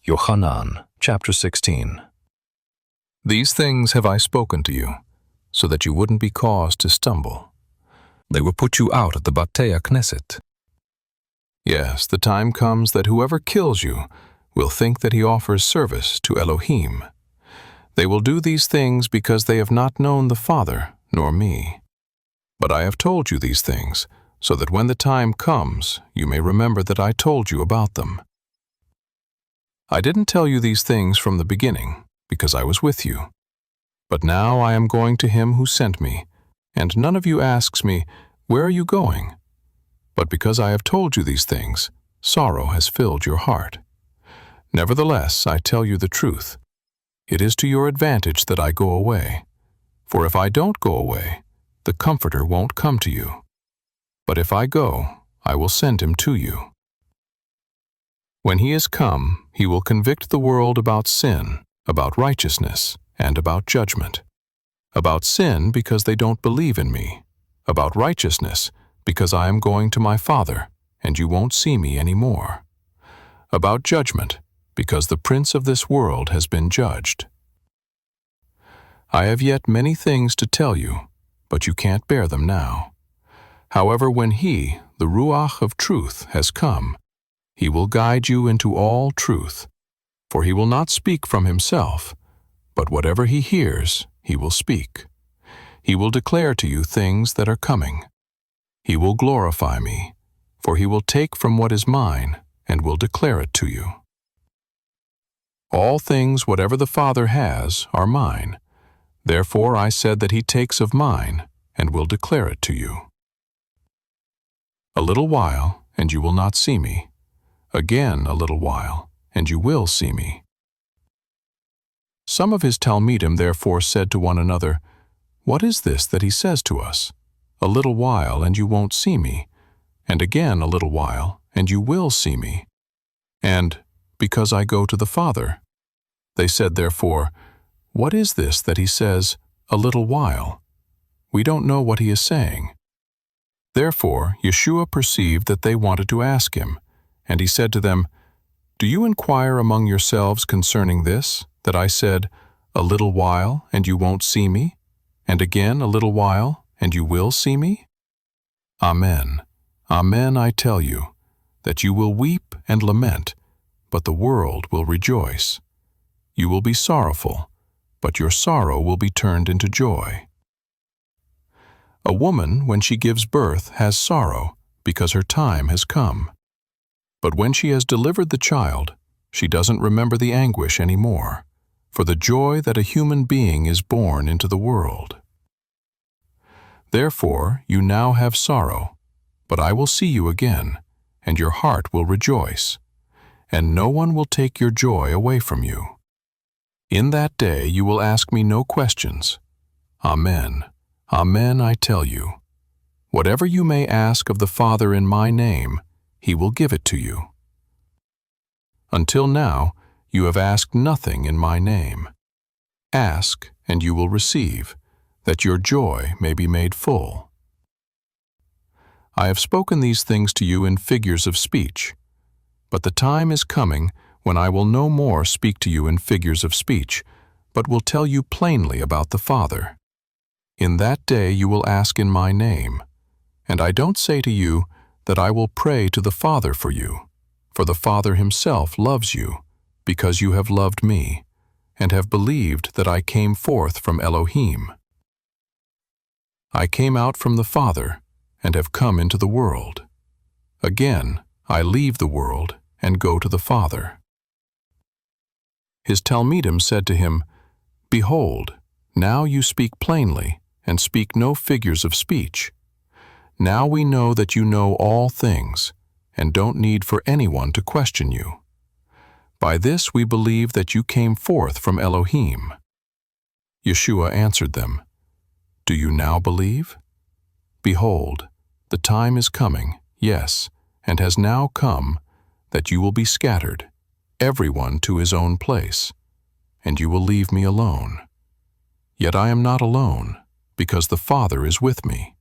Yohanan, chapter 16. These things have I spoken to you, so that you wouldn't be caused to stumble. They will put you out at the Batei Knesset. Yes, the time comes that whoever kills you will think that he offers service to Elohim. They will do these things because they have not known the Father nor me. But I have told you these things, so that when the time comes, you may remember that I told you about them. I didn't tell you these things from the beginning, because I was with you. But now I am going to him who sent me, and none of you asks me, "Where are you going?" But because I have told you these things, sorrow has filled your heart. Nevertheless, I tell you the truth. It is to your advantage that I go away. For if I don't go away, the Comforter won't come to you. But if I go, I will send him to you. When he is come, he will convict the world about sin, about righteousness, and about judgment. About sin, because they don't believe in me. About righteousness, because I am going to my Father, and you won't see me any more. About judgment, because the prince of this world has been judged. I have yet many things to tell you, but you can't bear them now. However, when he, the Ruach of truth, has come, he will guide you into all truth, for he will not speak from himself, but whatever he hears, he will speak. He will declare to you things that are coming. He will glorify me, for he will take from what is mine and will declare it to you. All things whatever the Father has are mine. Therefore I said that he takes of mine and will declare it to you. A little while, and you will not see me. Again a little while, and you will see me. Some of his Talmidim therefore said to one another, "What is this that he says to us? A little while, and you won't see me, and again a little while, and you will see me. And, because I go to the Father." They said therefore, "What is this that he says, a little while? We don't know what he is saying." Therefore Yeshua perceived that they wanted to ask him, and he said to them, "Do you inquire among yourselves concerning this, that I said, a little while, and you won't see me, and again a little while, and you will see me? Amen, amen, I tell you, that you will weep and lament, but the world will rejoice. You will be sorrowful, but your sorrow will be turned into joy. A woman, when she gives birth, has sorrow, because her time has come. But when she has delivered the child, she doesn't remember the anguish anymore, for the joy that a human being is born into the world. Therefore you now have sorrow, but I will see you again, and your heart will rejoice, and no one will take your joy away from you. In that day you will ask me no questions. Amen, amen, I tell you. Whatever you may ask of the Father in my name, he will give it to you. Until now, you have asked nothing in my name. Ask, and you will receive, that your joy may be made full. I have spoken these things to you in figures of speech, but the time is coming when I will no more speak to you in figures of speech, but will tell you plainly about the Father. In that day you will ask in my name, and I don't say to you that I will pray to the Father for you, for the Father himself loves you, because you have loved me, and have believed that I came forth from Elohim. I came out from the Father, and have come into the world. Again, I leave the world, and go to the Father. His Talmidim said to him, "Behold, now you speak plainly, and speak no figures of speech. Now we know that you know all things, and don't need for anyone to question you. By this we believe that you came forth from Elohim." Yeshua answered them, "Do you now believe? Behold, the time is coming, yes, and has now come, that you will be scattered, everyone to his own place, and you will leave me alone. Yet I am not alone, because the Father is with me.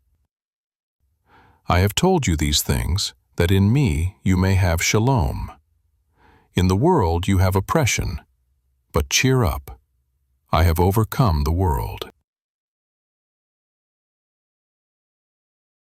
I have told you these things, that in me you may have shalom. In the world you have oppression, but cheer up. I have overcome the world.